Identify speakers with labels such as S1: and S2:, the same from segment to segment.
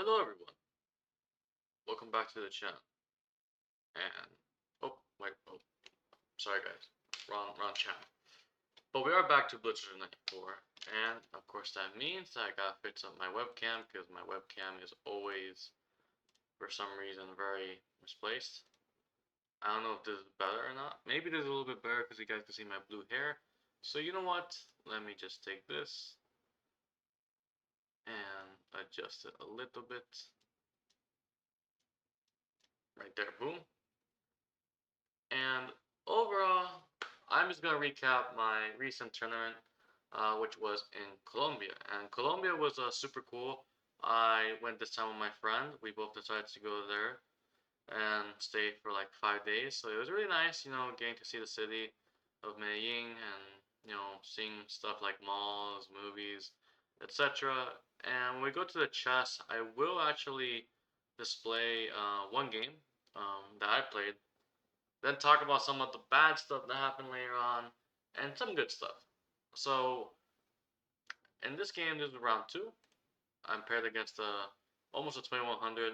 S1: Hello everyone, welcome back to the channel. And oh wait, oh sorry guys, wrong channel. But we are back to BLITZ 94, and of course that means that I gotta fix up my webcam because my webcam is always, for some reason, very misplaced. I don't know if this is better or not. Maybe this is a little bit better because you guys can see my blue hair. So you know what? Let me just take this and adjust it a little bit. Right there, boom. And overall, I'm just gonna recap my recent tournament, which was in Colombia. And Colombia was super cool. I went this time with my friend. We both decided to go there and stay for like 5 days. So it was really nice, getting to see the city of Medellin and seeing stuff like malls, movies, etc. And when we go to the chess, I will actually display one game that I played, then talk about some of the bad stuff that happened later on, and some good stuff. So in this game, this is round two. I'm paired against almost a 2100.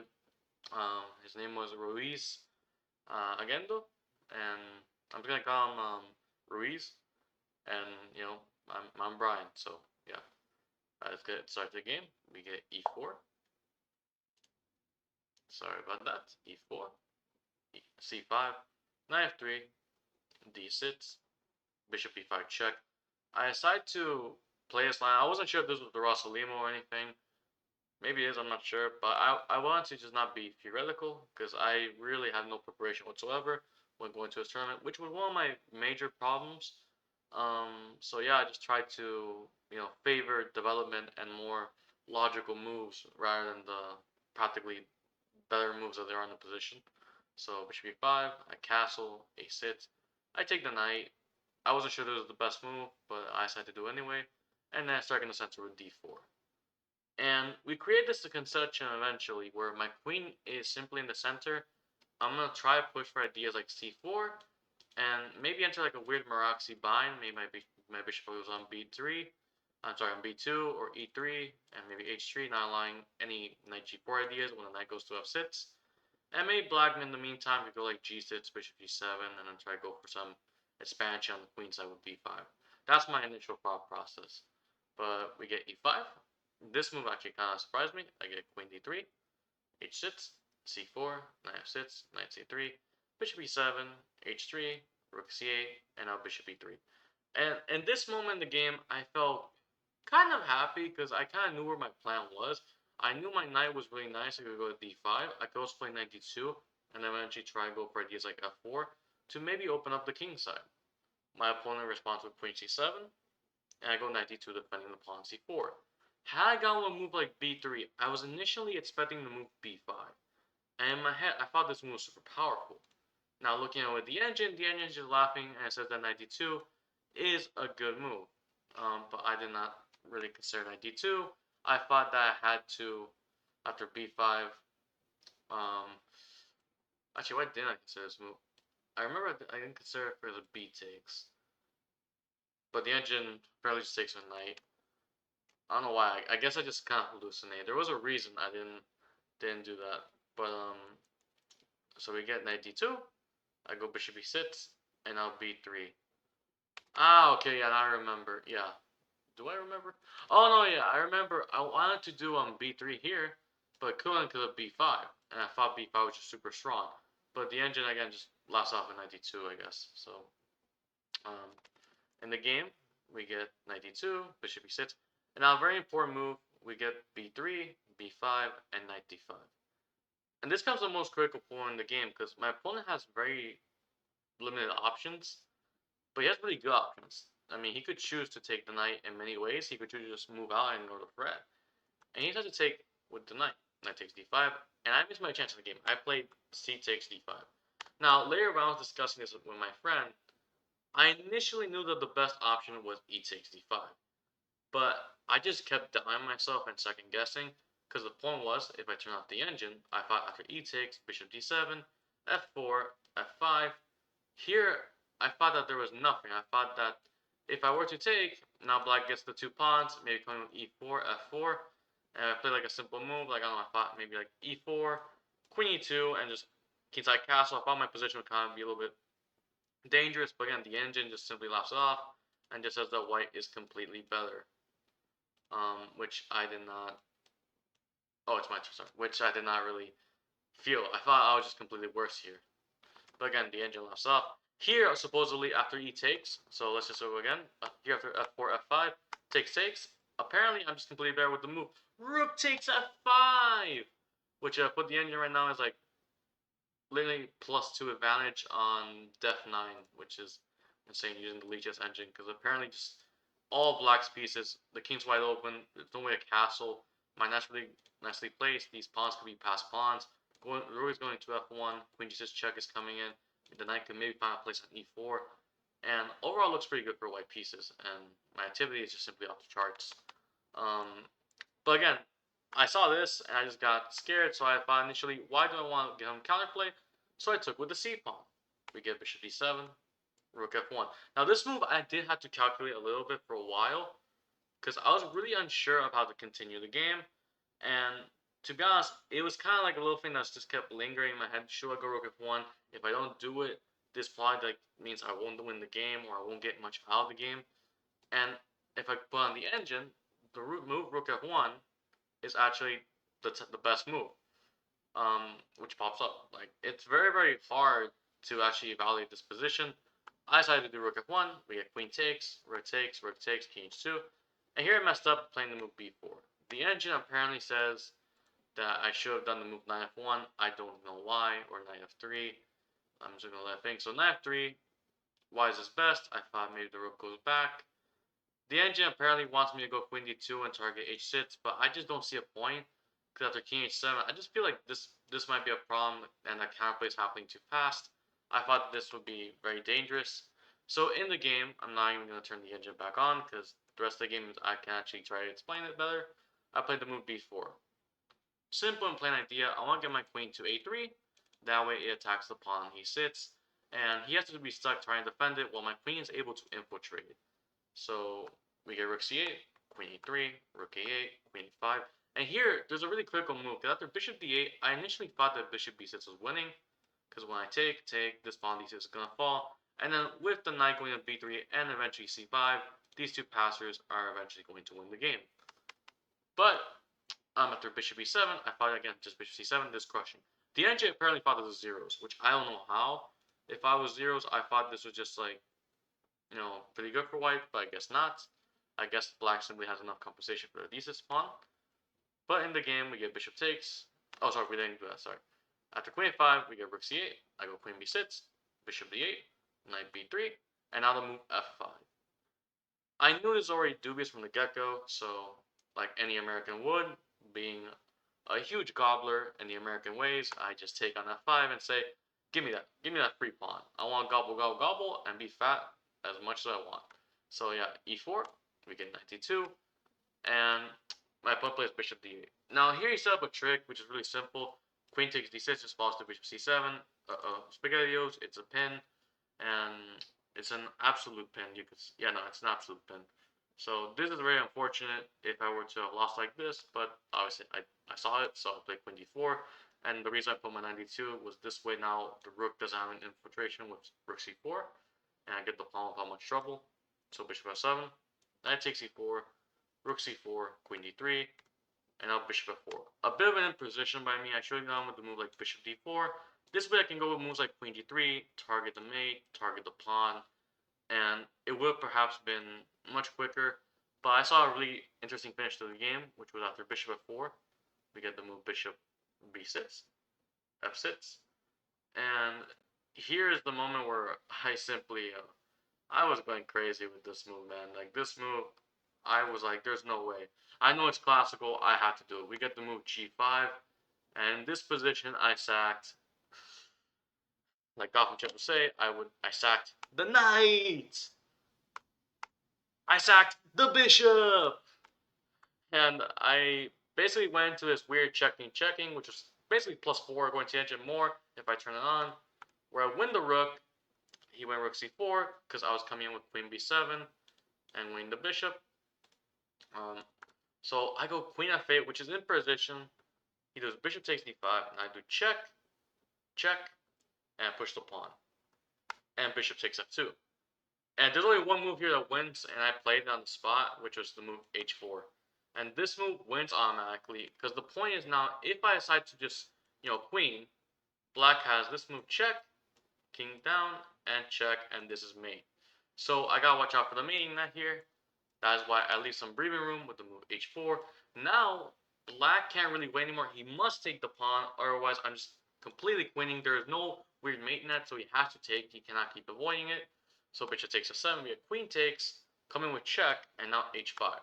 S1: His name was Ruiz Agendo, and I'm just gonna call him Ruiz, and I'm Brian. So yeah, let's get started the game. We get E4. Sorry about that. E4, C5, Knight F3, D6, Bishop E5 check. I decided to play this line. I wasn't sure if this was the Rosalimo or anything. Maybe it is, I'm not sure. But I wanted to just not be theoretical because I really had no preparation whatsoever when going to this tournament, which was one of my major problems. So yeah, I just tried to, favor development and more logical moves rather than the practically better moves that there are in the position. So bishop e5, I castle, a6. I take the knight. I wasn't sure this was the best move, but I decided to do it anyway. And then I start in the center with d4. And we create this conception eventually where my queen is simply in the center. I'm going to try to push for ideas like c4 and maybe enter like a weird Maraxi bind. Maybe my bishop goes on b3. I'm sorry, on b2 or e3 and maybe h3, not allowing any knight g4 ideas when the knight goes to f6. And maybe black in the meantime could go like g6, bishop g7, and then try to go for some expansion on the queen side with b5. That's my initial thought process. But we get e5. This move actually kind of surprised me. I get queen d3, h6, c4, knight f6, knight c3, bishop e7, h3, rook c8, and now bishop e3. And in this moment in the game, I felt kind of happy because I kind of knew where my plan was. I knew my knight was really nice. I could go to d5. I could also play knight d2, and then eventually try and go for ideas like f4 to maybe open up the king side. My opponent responds with queen c7, and I go knight d2 defending the pawn c4. Had I gone with a move like b3, I was initially expecting to move b5. And in my head, I thought this move was super powerful. Now looking at it with the engine is just laughing and it says that knight d2 is a good move. But I did not really consider knight d2. I thought that I had to, after b5, actually, why didn't I consider this move? I remember I didn't consider it for the b takes. But the engine barely just takes a knight. I don't know why. I guess I just kind of hallucinated. There was a reason I didn't do that. But so we get knight d2. I go bishop e6, and now b3. Ah, okay, yeah, I remember. Yeah. Do I remember? Oh no, yeah, I remember. I wanted to do b3 here, but couldn't because of b5, and I thought b5 was just super strong. But the engine again just laughs off at 92, I guess. So, um, in the game we get 92, bishop e6, and now a very important move. We get b3, b5, and knight d5. And this comes the most critical point in the game because my opponent has very limited options, but he has really good options. I mean, he could choose to take the knight in many ways. He could choose to just move out and go to threat. And he has to take with the knight. Knight takes d5, and I missed my chance in the game. I played c takes d5. Now, later when I was discussing this with my friend, I initially knew that the best option was e takes d5. But I just kept doubting myself and second guessing, because the point was, if I turn off the engine, I thought after e takes, bishop d7, f4, f5, here, I thought that there was nothing. I thought that if I were to take, now black gets the two pawns, maybe coming with e4, f4, And I played like a simple move, like I don't know, I thought maybe like e4, queen e2, and just kingside castle. I thought my position would kind of be a little bit dangerous, but again, the engine just simply laughs it off and just says that white is completely better. Which I did not. Oh, it's my turn. Sorry. Which I did not really feel. I thought I was just completely worse here. But again, the engine laughs off. Here, supposedly, after e takes, so let's just go again. Here after f4, f5, takes. Apparently, I'm just completely better with the move. Rook takes f5! Which put the engine right now is like literally +2 advantage on def9, which is insane using the Leech's engine. Because apparently, just all black's pieces, the king's wide open, there's no way a castle. My nicely placed, these pawns could be passed pawns. Rook is going to f1, queen g6 check is coming in. The knight can maybe find a place on e4. And overall looks pretty good for white pieces, and my activity is just simply off the charts. But again, I saw this and I just got scared, so I thought initially, why do I want to give him counterplay? So I took with the c pawn. We get bishop d7, rook f1. Now this move I did have to calculate a little bit for a while, because I was really unsure of how to continue the game, and to be honest, it was kind of like a little thing that just kept lingering in my head. Should I go rook f1? If I don't do it, this probably like means I won't win the game or I won't get much out of the game. And if I put on the engine, the move rook f1 is actually the best move, which pops up. Like it's very hard to actually evaluate this position. I decided to do rook f1. We get queen takes, rook takes, king h2, and here I messed up playing the move b4. The engine apparently says that I should have done the move knight f1. I don't know why, or knight f3. I'm just gonna let it think. So knight f3, why is this best? I thought maybe the rook goes back. The engine apparently wants me to go queen d2 and target h6, but I just don't see a point. Because after king h7, I just feel like this might be a problem, and that counterplay is happening too fast. I thought this would be very dangerous. So in the game, I'm not even going to turn the engine back on, because the rest of the game I can actually try to explain it better. I played the move b4. Simple and plain idea, I want to get my queen to a3. That way it attacks the pawn he sits, and he has to be stuck trying to defend it while my queen is able to infiltrate. So we get rook c8, queen e3, rook a8, queen e5. And here, there's a really critical move, because after bishop d8, I initially thought that bishop b6 was winning, because when I take, this pawn d6 is going to fall. And then with the knight going to b3 and eventually c5, these two passers are eventually going to win the game. But after bishop e7, I thought again, just bishop c7, this crushing. The engine apparently thought this was zeros, which I don't know how. If I was zeros, I thought this was just like, pretty good for white, but I guess not. I guess black simply has enough compensation for the thesis pawn. But in the game, we get bishop takes. Oh, sorry, we didn't do that, sorry. After queen f5, we get rook c8. I go queen b6, bishop d8, knight b3, and now the move f5. I knew this was already dubious from the get-go, so like any American would, being a huge gobbler in the American ways, I just take on f5 and say, give me that free pawn. I want gobble, and be fat as much as I want. So yeah, e4, we get knight d2, and my opponent plays bishop d8. Now here he set up a trick, which is really simple. Queen takes d6, just falls to bishop c7. SpaghettiOs, it's a pin, and it's an absolute pin. It's an absolute pin. So this is very unfortunate if I were to have lost like this, but obviously I saw it, so I played queen d4. And the reason I put my knight d2 was this way now the rook doesn't have an infiltration with rook c4, and I get the pawn without much trouble. So bishop f7, knight takes e4, rook c4, queen d3, and now bishop f4. A bit of an imposition by me. I should have gone with the move like bishop d4. This way I can go with moves like queen d3, target the mate, target the pawn, and it would have perhaps been much quicker. But I saw a really interesting finish to the game, which was after bishop f4. We get the move bishop b6, f6, and here is the moment where I simply, I was going crazy with this move, man. Like this move, I was like, there's no way. I know it's classical. I have to do it. We get the move g5, and in this position, I sacked. Like Gotham Chip would say, I sacked the knight. I sacked the bishop, and I basically went into this weird checking, which was basically +4 going to engine more if I turn it on. Where I win the rook, he went rook c4 because I was coming in with queen b7 and winning the bishop. So I go queen f8, which is in position. He does bishop takes d5, and I do check, check, and push the pawn. And bishop takes f2. And there's only one move here that wins, and I played it on the spot, which was the move h4. And this move wins automatically, because the point is now, if I decide to just, queen, black has this move check, king down, and check, and this is mate. So I gotta watch out for the mating net here. That is why I leave some breathing room with the move h4. Now, black can't really wait anymore. He must take the pawn, otherwise I'm just completely queening. There is no weird mate net, so he has to take. He cannot keep avoiding it. So bishop takes f7, we get queen takes, coming with check, and now h5.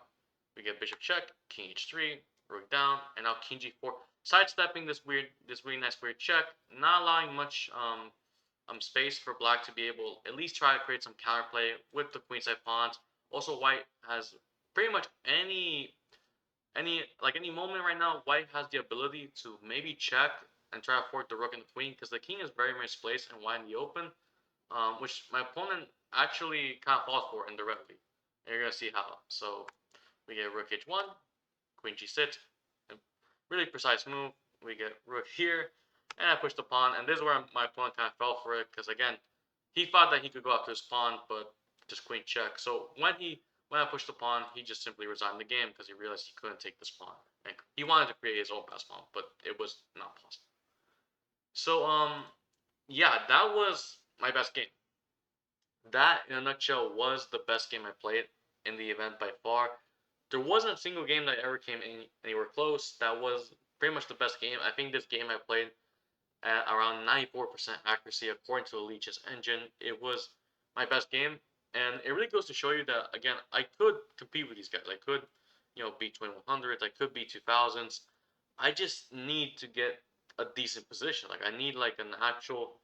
S1: We get bishop check, king h3, rook down, and now king g4, sidestepping this really nice weird check, not allowing much space for black to be able at least try to create some counterplay with the queenside pawns. Also, white has pretty much any moment right now. White has the ability to maybe check and try to force the rook and the queen, because the king is very misplaced and wide in the open, which my opponent actually kind of falls for indirectly. And you're gonna see how. So we get rook h1, queen g6, a really precise move. We get rook here, and I push the pawn, and this is where my opponent kind of fell for it, because again, he thought that he could go after his pawn, but just queen check. So when I pushed the pawn, he just simply resigned the game because he realized he couldn't take this pawn. And he wanted to create his own pass pawn, but it was not possible. So yeah, that was my best game. That, in a nutshell, was the best game I played in the event by far. There wasn't a single game that ever came anywhere close. That was pretty much the best game. I think this game I played at around 94% accuracy according to the Leech's engine. It was my best game, and it really goes to show you that, again, I could compete with these guys. I could, beat 2100s. I could beat 2000s. I just need to get a decent position. Like, I need like an actual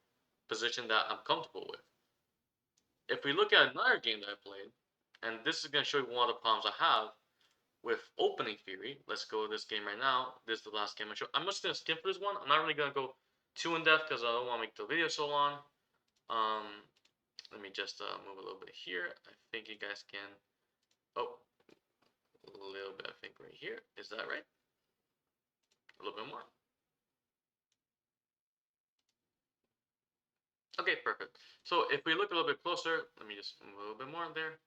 S1: position that I'm comfortable with. If we look at another game that I played, and this is going to show you one of the problems I have with opening theory. Let's go to this game right now. This is the last game I show. I'm just going to skip this one. I'm not really going to go too in depth because I don't want to make the video so long. Um, Let me just move a little bit here. I think you guys can. Oh, a little bit. I think right here. Is that right? A little bit more. Okay, perfect. So if we look a little bit closer, let me just move a little bit more there.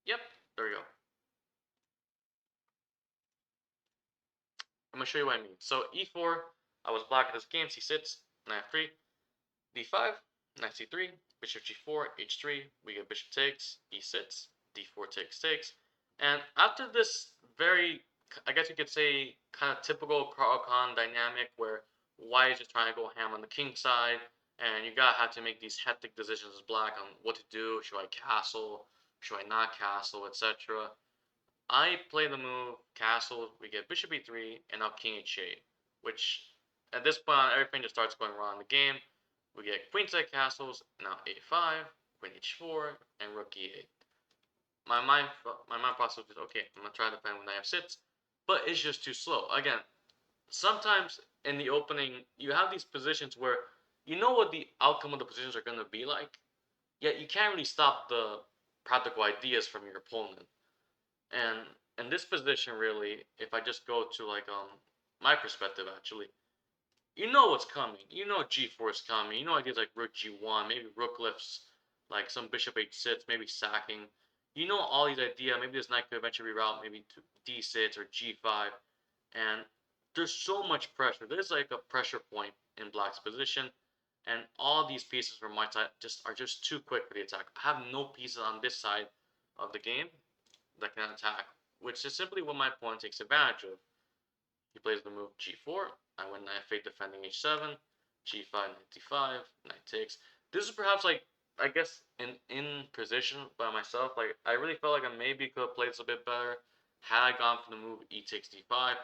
S1: Yep, there we go. I'm gonna show you what I mean. So e4, I was blocking this game. C6, knight f3, d5, knight c3, bishop g4, h3. We get bishop takes, e6, d4 takes. And after this very, I guess you could say, kind of typical Carl Khan dynamic where white is just trying to go ham on the king side, and you gotta have to make these hectic decisions as black on what to do. Should I castle? Should I not castle? Etc. I play the move castle. We get bishop e3 and now king h8, which at this point everything just starts going wrong in the game. We get queenside castles, now a5, queen h4, and rook e8. My mind process is okay. I'm gonna try to defend with knight f6, but it's just too slow. Again, sometimes in the opening you have these positions where you know what the outcome of the positions are gonna be like, yet you can't really stop the practical ideas from your opponent. And in this position, really, if I just go to like my perspective, actually, you know what's coming. You know g4 is coming. You know ideas like rook g1, maybe rook lifts, like some bishop h6, maybe sacking. You know all these ideas. Maybe this knight could eventually reroute maybe to d6 or g5, and there's so much pressure. There's like a pressure point in black's position, and all these pieces from my side are just too quick for the attack. I have no pieces on this side of the game that can attack, which is simply what my opponent takes advantage of. He plays the move g4. I went knight f8 defending h7, g5, knight d5, knight takes. This is perhaps like, I guess, in position by myself. Like, I really felt like I maybe could have played this a bit better had I gone for the move e takes d5.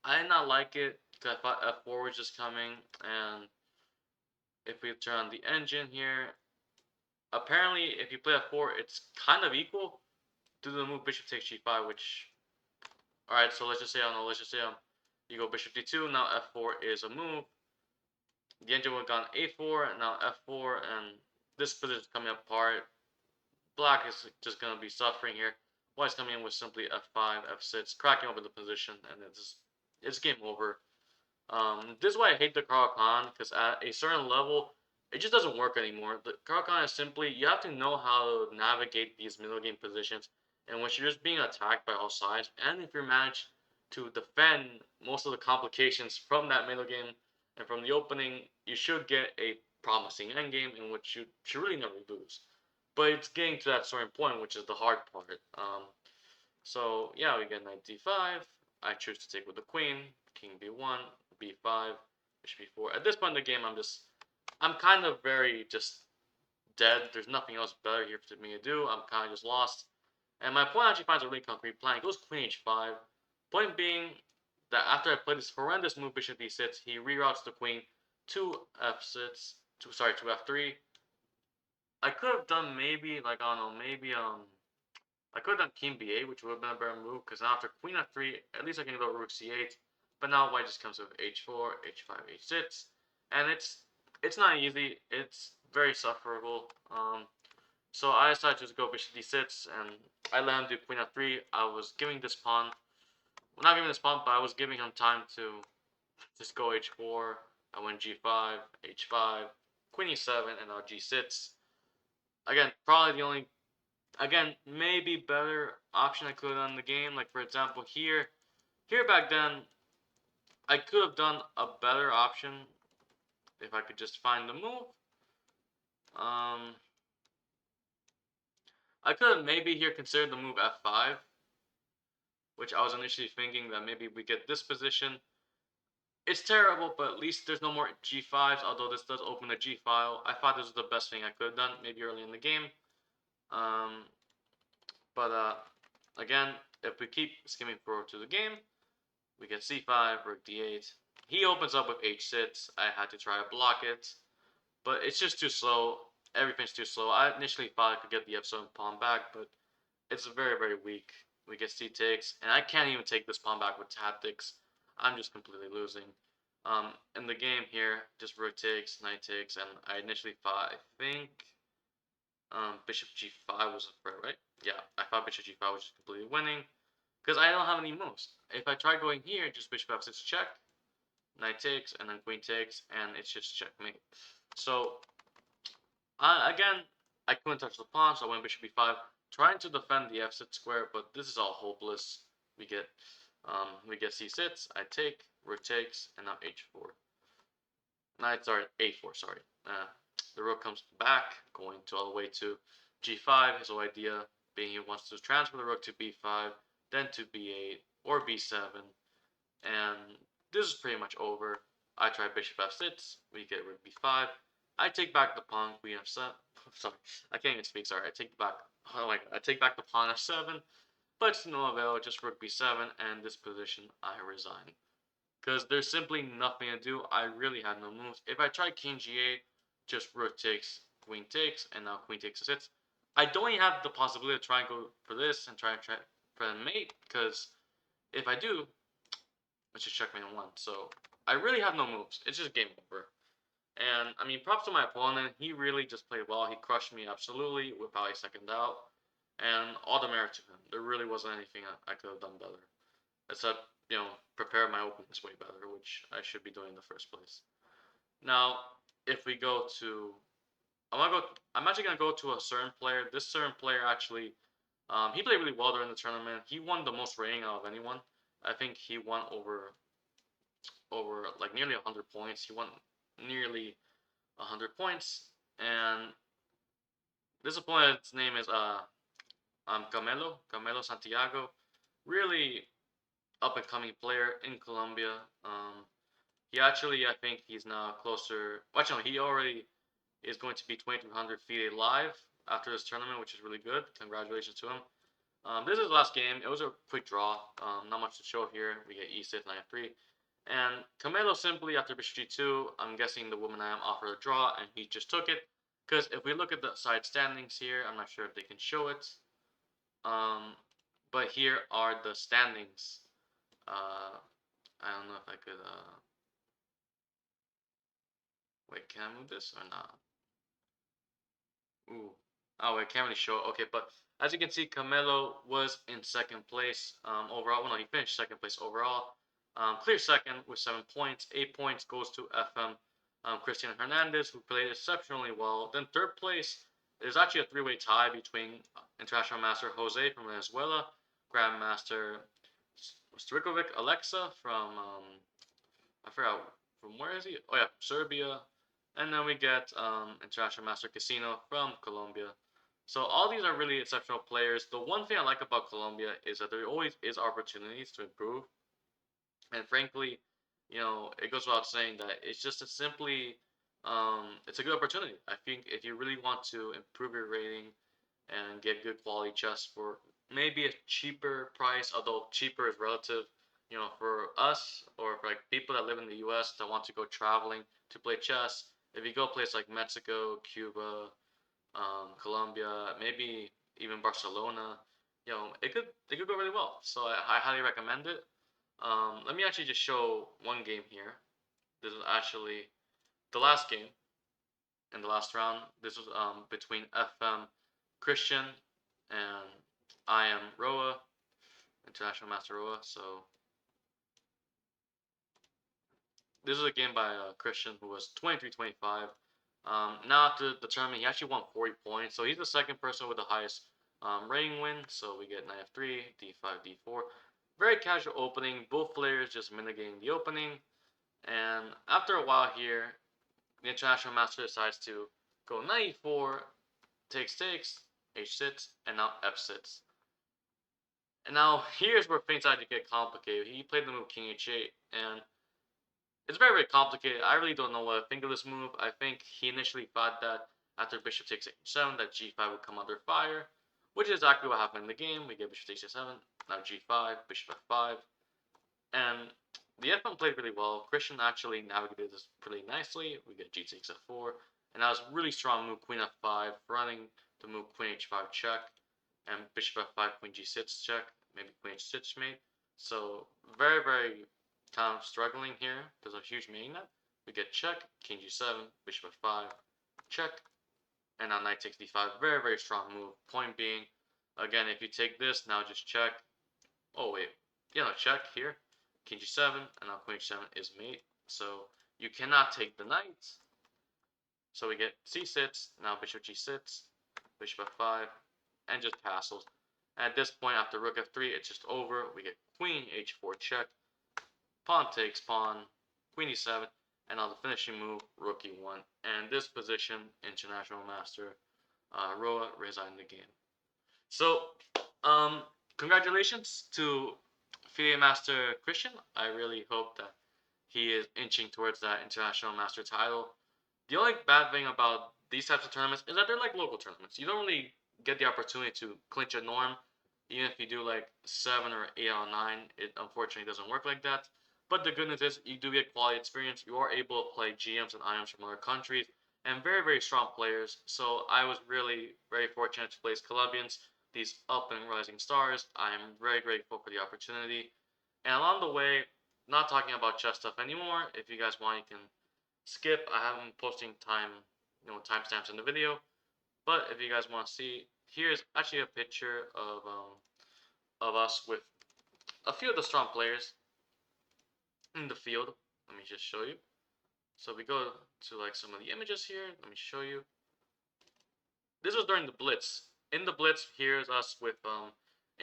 S1: I did not like it because I thought f4 was just coming. And if we turn on the engine here, apparently if you play f4, it's kind of equal to the move bishop takes g5, which, alright, so let's just say, I don't know, let's just say you go bishop d2, now f4 is a move. The engine would have gone a4, and now f4, and this position is coming apart. Black is just going to be suffering here. White's coming in with simply f5, f6, cracking open the position, and it's game over. This is why I hate the Caro-Kann, because at a certain level, it just doesn't work anymore. The Caro-Kann is simply, you have to know how to navigate these middle game positions, and when you're just being attacked by all sides, and if you manage to defend most of the complications from that middle game and from the opening, you should get a promising endgame in which you should really never lose. But it's getting to that certain point, which is the hard part. So yeah, we get knight d5. I choose to take with the queen, king b1, b5, bishop b4. At this point in the game, I'm kind of very just dead. There's nothing else better here for me to do. I'm kind of just lost. And my opponent actually finds a really concrete plan. He goes queen h5. Point being that after I play this horrendous move bishop d6, he reroutes the queen to f6, to f3. I could have done maybe like I don't know, maybe I could have done king b8, which would have been a better move, because after queen f3, at least I can go rook c8. But now white just comes with h4, h5, h6, and it's not easy. It's very sufferable. So I decided to just go bishop d6, and I let him do queen f3. I was giving this pawn, well, not giving this pawn, but I was giving him time to just go h4. I went g5, h5, queen e7, and now g6. Again, probably the only again, maybe better option I could have done in the game. Like for example, here back then, I could have done a better option if I could just find the move. Um, I could have maybe here considered the move f5, which I was initially thinking that maybe we get this position. It's terrible, but at least there's no more g5s. Although this does open a g file, I thought this was the best thing I could have done, maybe early in the game. Um, but again, if we keep skimming forward to the game, we get c5, rook d8. He opens up with h6. I had to try to block it, but it's just too slow. Everything's too slow. I initially thought I could get the f7 pawn back, but it's very, very weak. We get c takes, and I can't even take this pawn back with tactics. I'm just completely losing. In the game here, just rook takes, knight takes, and I initially thought, I think, bishop g5 was a threat, right? Yeah, I thought bishop g5 was just completely winning, because I don't have any moves. If I try going here, just bishop f6 check, knight takes, and then queen takes, and it's just checkmate. So, again, I couldn't touch the pawn, so I went bishop b5, trying to defend the f6 square, but this is all hopeless. We get c6, I take, rook takes, and now h4. Knight, sorry, a4, sorry. The rook comes back, going to all the way to g5. His whole idea being he wants to transfer the rook to b5, then to b8 or b7, and this is pretty much over. I try bishop f6, we get rook b5. I take back the pawn, queen f7. Sorry, I can't even speak. Sorry, I take back. Oh my God, I take back the pawn f7, but it's no avail. Just rook b7, and this position I resign because there's simply nothing to do. I really had no moves. If I try king g8, just rook takes, queen takes, and now queen takes a 6. I don't even have the possibility to try and go for this and try for a mate, because if I do, it's just checkmate on one. So I really have no moves. It's just game over. And I mean, props to my opponent. He really just played well. He crushed me absolutely without a second doubt. And all the merit to him. There really wasn't anything I could have done better. Except, prepare my openings way better, which I should be doing in the first place. Now, if we go to I'm actually gonna go to a certain player. This certain player actually he played really well during the tournament. He won the most rating out of anyone. I think he won over like nearly 100 points. He won nearly 100 points, and this opponent's name is Camelo Santiago, really up and coming player in Colombia. He actually, I think he's now closer. Actually, no, he already is going to be 2,300 FIDE live after this tournament, which is really good. Congratulations to him. This is his last game. It was a quick draw. Not much to show here. We get e6, knight f3. And Camelo simply, after bishop g2, I'm guessing the woman I am offered a draw, and he just took it. Because if we look at the side standings here, I'm not sure if they can show it. But here are the standings. I don't know if I could, wait, can I move this or not? Ooh. Oh, wait, can't really show it. Okay, but As you can see, Camelo was in second place overall. Well, no, he finished second place overall. Clear second with 7 points. 8 points goes to FM Christian Hernandez, who played exceptionally well. Then third place is actually a three-way tie between International Master Jose from Venezuela, Grandmaster Strikovic Alexa from I forgot from where is he? Oh yeah, Serbia. And then we get International Master Casino from Colombia. So all these are really exceptional players. The one thing I like about Colombia is that there always is opportunities to improve. And frankly, it goes without saying that it's just a simply it's a good opportunity. I think if you really want to improve your rating and get good quality chess for maybe a cheaper price, although cheaper is relative, for us or for like people that live in the US that want to go traveling to play chess, if you go place like Mexico, Cuba, Colombia, maybe even Barcelona, it could go really well. So I highly recommend it. Let me actually just show one game here. This is actually the last game in the last round. This was between FM Christian and I am Roa, International Master Roa. So this is a game by Christian, who was 23-25. Now after the tournament, he actually won 40 points. So he's the second person with the highest rating win. So we get knight f3, d5, d4. Very casual opening. Both players just mitigating the opening. And after a while here, the International Master decides to go knight e4, takes, h6, and now f6. And now here's where things start to get complicated. He played the move king h8, and it's very, very complicated. I really don't know what to think of this move. I think he initially thought that after bishop takes h7, that g5 would come under fire, which is exactly what happened in the game. We get bishop takes h7, now g5, bishop f5, and the f1 played really well. Christian actually navigated this pretty nicely. We get g takes f4, and that was a really strong move, queen f5, running the move queen h5 check, and bishop f5, queen g6 check, maybe queen h6 mate. So very, very kind of struggling here. There's a huge main net. We get check, king g7, bishop f5, check, and now knight takes d5. Very, very strong move. Point being, again, if you take this, now just check. Oh wait, check here, king g7, and now queen h7 is mate. So you cannot take the knight. So we get c6, now bishop g6, bishop f5, and just castles. And at this point, after rook f3, it's just over. We get queen h4 check, pawn takes pawn, queen e7, and now the finishing move, rook e1. And this position, International Master Roa resigned the game. So, congratulations to FIDE Master Christian. I really hope that he is inching towards that International Master title. The only bad thing about these types of tournaments is that they're like local tournaments. You don't really get the opportunity to clinch a norm. Even if you do like 7 or 8 out of 9, it unfortunately doesn't work like that. But the good news is you do get quality experience. You are able to play GMs and IMs from other countries and very, very strong players. So I was really very fortunate to place Colombians, these up and rising stars. I am very grateful for the opportunity. And along the way, not talking about chess stuff anymore. If you guys want, you can skip. I haven't posting timestamps in the video. But if you guys want to see, here's actually a picture of us with a few of the strong players in the field. Let me just show you. So we go to like some of the images here. Let me show you. This was during the Blitz. In the Blitz, here's us with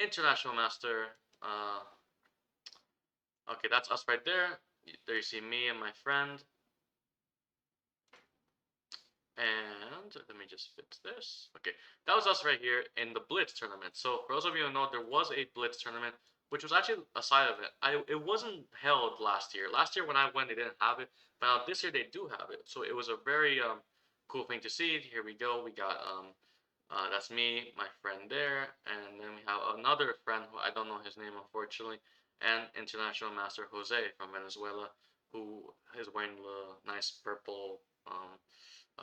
S1: International Master. Okay, that's us right there. There you see me and my friend. And let me just fix this. Okay, that was us right here in the Blitz tournament. So for those of you who know, there was a Blitz tournament, which was actually a side of it. It wasn't held last year. Last year when I went, they didn't have it. But now this year they do have it. So it was a very cool thing to see. Here we go. We got that's me, my friend there, and then we have another friend who I don't know his name unfortunately, and International Master Jose from Venezuela, who is wearing the nice purple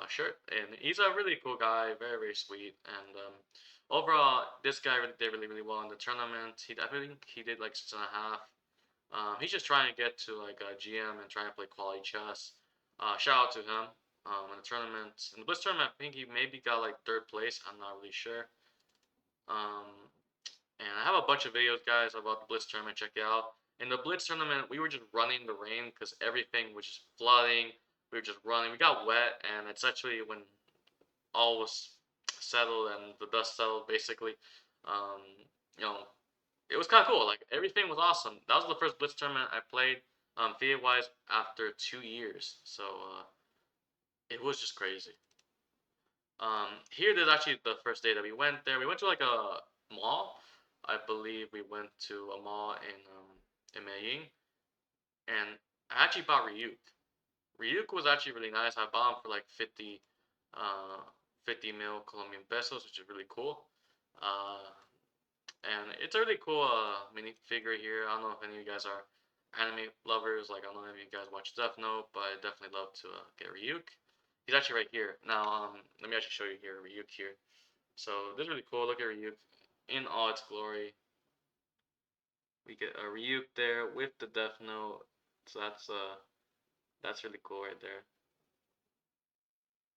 S1: shirt, and he's a really cool guy, very, very sweet, and overall this guy really did really, really well in the tournament. I think he did like 6.5. He's just trying to get to like a GM and trying to play quality chess. Shout out to him. In the tournament, in the Blitz tournament, I think he maybe got like third place. I'm not really sure. Um, and I have a bunch of videos, guys, about the Blitz tournament. Check it out. In the Blitz tournament, we were just running in the rain because everything was just flooding. We were just running. We got wet, and it's actually when all was settled and the dust settled, basically. Um, you know, it was kind of cool. Like everything was awesome. That was the first Blitz tournament I played, FIDE wise, after 2 years. So it was just crazy. Here there's actually the first day that we went there. We went to like a mall. I believe we went to a mall in Medellin, and I actually bought Ryuk. Ryuk was actually really nice. I bought him for like uh, 50 mil Colombian pesos, which is really cool. Uh, and it's a really cool mini figure here. I don't know if any of you guys are anime lovers. Like I don't know if you guys watch Death Note, but I definitely love to get Ryuk. He's actually right here. Now, let me actually show you here Ryuk here. So this is really cool. Look at Ryuk in all its glory. We get a Ryuk there with the Death Note. So that's really cool right there.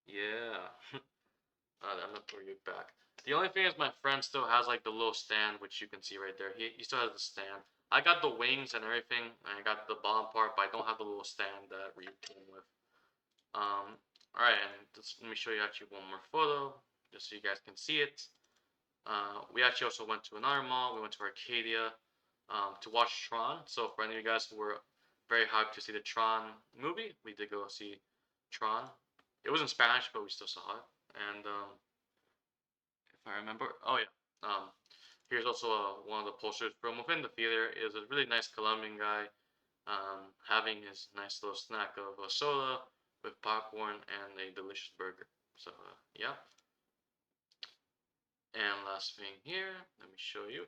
S1: Yeah. I'm gonna throw Ryuk back. The only thing is my friend still has like the little stand, which you can see right there. He still has the stand. I got the wings and everything, and I got the bottom part, but I don't have the little stand that Ryuk came with. Alright, and let me show you actually one more photo, just so you guys can see it. We actually also went to another mall. We went to Arcadia to watch Tron. So for any of you guys who were very hyped to see the Tron movie, we did go see Tron. It was in Spanish, but we still saw it. And if I remember, oh yeah. Here's also one of the posters from within the theater. Is a really nice Colombian guy having his nice little snack of a soda with popcorn and a delicious burger. So yeah. And last thing here, let me show you.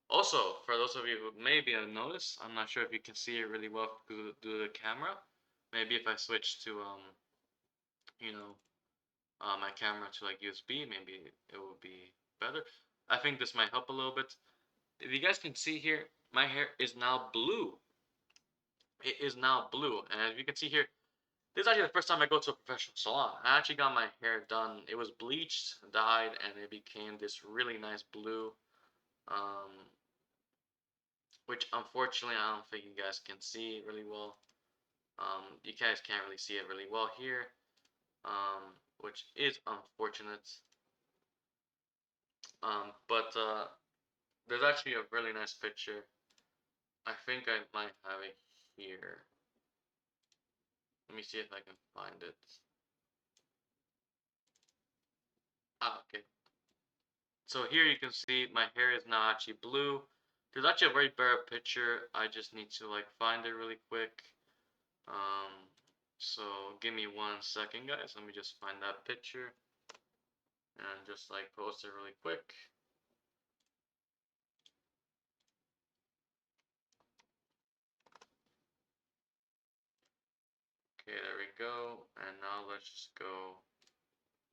S1: Also, for those of you who maybe have noticed, I'm not sure if you can see it really well through the camera. Maybe if I switch to you know, my camera to like USB, maybe it will be better. I think this might help a little bit. If you guys can see here, my hair is now blue. It is now blue, and as you can see here, this is actually the first time I go to a professional salon. I actually got my hair done. It was bleached, dyed, and it became this really nice blue. Um, which unfortunately I don't think you guys can see really well. You guys can't really see it really well here, which is unfortunate. But there's actually a really nice picture. I think I might have it here. Let me see if I can find it. Ah, okay. So here you can see my hair is now actually blue. There's actually a very bare picture. I just need to like find it really quick. Um, so give me 1 second, guys. Let me just find that picture and just like post it really quick. Okay, there we go. And now let's just go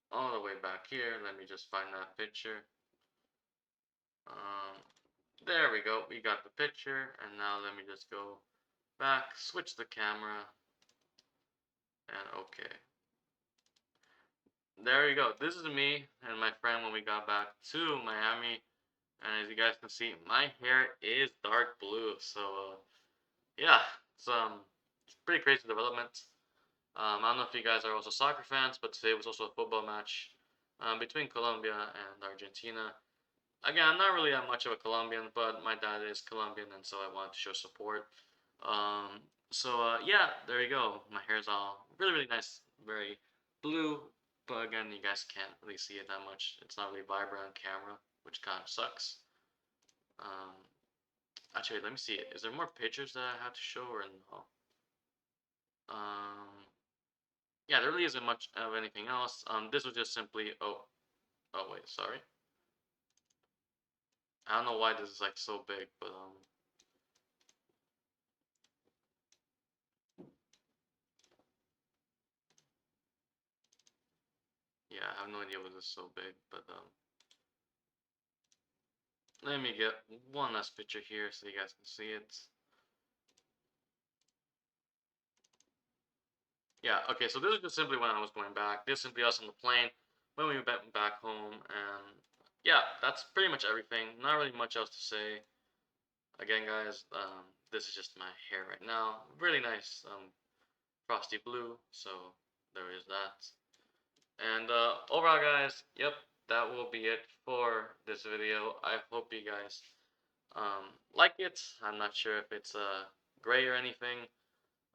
S1: all the way back here. Let me just find that picture. Um, there we go. We got the picture. And now let me just go back, switch the camera, and okay. There you go. This is me and my friend when we got back to Miami. And as you guys can see, my hair is dark blue. So, yeah, it's, it's pretty crazy development. I don't know if you guys are also soccer fans, but today was also a football match between Colombia and Argentina. Again, I'm not really that much of a Colombian, but my dad is Colombian, and so I wanted to show support. Um, yeah, there you go. My hair's all really, really nice, very blue. But again, you guys can't really see it that much. It's not really vibrant on camera, which kind of sucks. Um, actually, let me see. Is there more pictures that I have to show or no? Um, yeah, there really isn't much of anything else. This was just simply. Oh wait, sorry. I don't know why this is like so big, but yeah, I have no idea why this is so big, but let me get one last picture here so you guys can see it. Yeah, okay, so this is just simply when I was going back. This is simply us on the plane when we went back home, and yeah, that's pretty much everything. Not really much else to say. Again, guys, this is just my hair right now. Really nice, frosty blue. So there is that. And overall, guys, yep, that will be it for this video. I hope you guys like it. I'm not sure if it's gray or anything.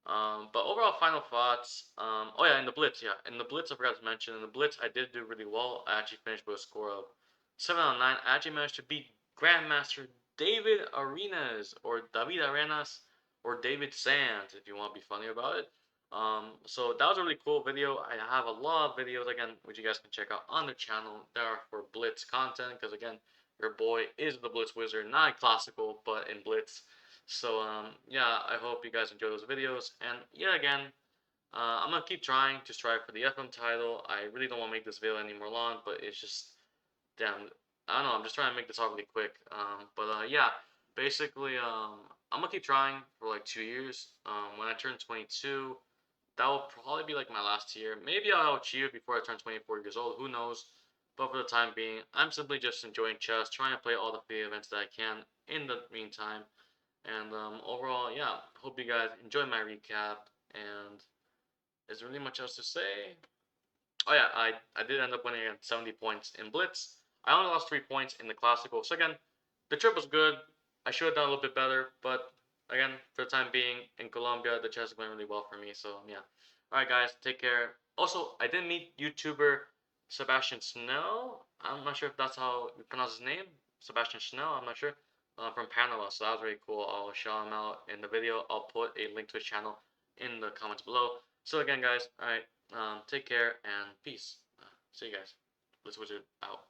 S1: But overall, final thoughts. Oh yeah, in the Blitz, yeah, in the Blitz, I forgot to mention. In the Blitz, I did do really well. I actually finished with a score of 7 out of 9. I actually managed to beat Grandmaster David Arenas or David Arenas or David Sands, if you want to be funny about it. So that was a really cool video. I have a lot of videos again, which you guys can check out on the channel. They are for Blitz content, because again, your boy is the Blitz Wizard, not classical, but in Blitz. So yeah, I hope you guys enjoy those videos. And yeah, again, I'm gonna keep trying to strive for the FM title. I really don't want to make this video any more long, but it's just damn. I don't know. I'm just trying to make this all really quick. Yeah, basically, I'm gonna keep trying for like 2 years. When I turn 22, that will probably be like my last year. Maybe I'll achieve before I turn 24 years old. Who knows? But for the time being, I'm simply just enjoying chess, trying to play all the free events that I can in the meantime. And overall, yeah, hope you guys enjoyed my recap. And is there really much else to say? Oh yeah, I did end up winning at 70 points in Blitz. I only lost 3 points in the Classical. So again, the trip was good. I should have done a little bit better, but again, for the time being, in Colombia, the chess went really well for me. So yeah. All right, guys, take care. Also, I did meet YouTuber Sebastian Snell. I'm not sure if that's how you pronounce his name. Sebastian Snell. I'm not sure. From Panama, so that was really cool. I'll shout him out in the video. I'll put a link to his channel in the comments below. So again, guys, all right, take care and peace. See you guys. Blitz Wizard out.